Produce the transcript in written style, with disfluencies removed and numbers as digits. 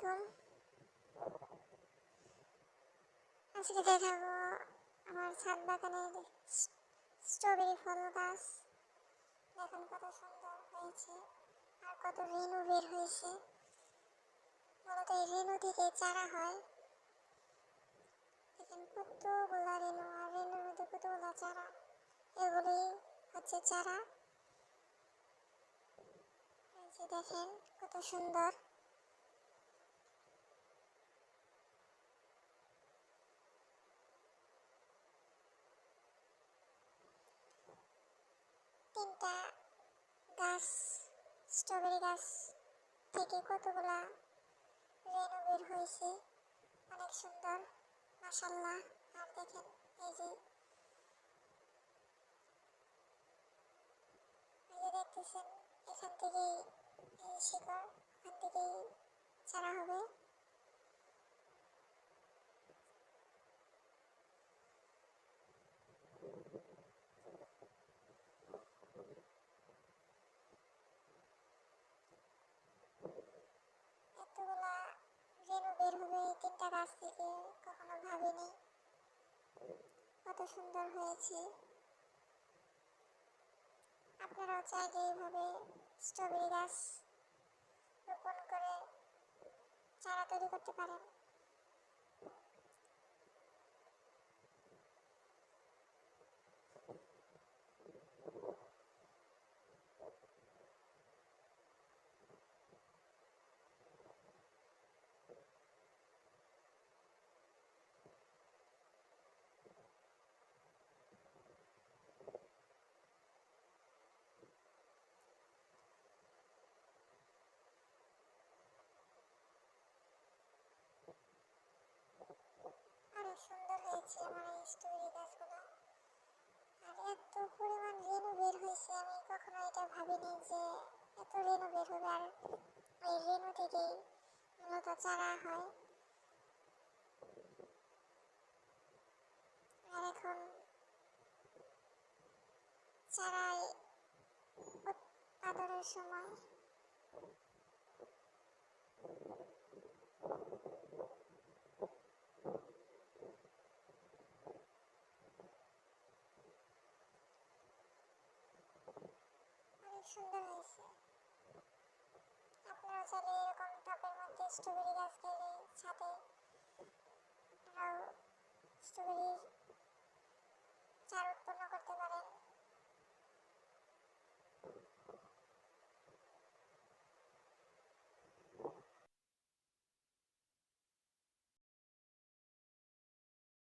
আলাইকুম। আজকে দেখাবো আমার ছাদ বাগানের স্ট্রবেরি ফল গাছ। দেখুন কত সুন্দর হয়েছে আর কত রেণু বের হয়েছে। মূলত এই রেণু থেকে চারা হয়। দেখেন কতগুলা রেণু আর রেণুর মধ্যে কতগুলা চারা, এগুলি হচ্ছে চারা। দেখেন কত সুন্দর। তিনটা গাছ, স্ট্রবেরি গাছ থেকে কতগুলা রেণু বের হয়েছে, অনেক সুন্দর মাশাআল্লাহ। আর দেখেন এই যে দেখতেছেন, এখান থেকেই এই শিকড়, এখান থেকেই চারা হবে। এতগুলা রেণু বের হবে এই তিনটা গাছ থেকে, কখনো ভাবিনি। কত সুন্দর হয়েছে। আপনারাও চাইলে এইভাবে স্ট্রবেরি গাছ রোপণ করে চারা তৈরি করতে পারেন। অনেক সুন্দর হয়েছে আমার এই স্ট্রবেরি গাছগুলো। আর এত পরিমাণ রেণু বের হয়েছে, আমি কখনো এটা ভাবিনি যে এত রেণু বের হবে। আর এই রেণু থেকেই মূলত চারা হয়। আর এখন চারাই উৎপাদনের সময়। অনেক সুন্দর হয়েছে। আপনারা চাইলে এরকম টবের মধ্যে স্ট্রবেরি গাছ গেলে ছাদে আপনারাও স্ট্রবেরির চারা উৎপন্ন করতে পারেন।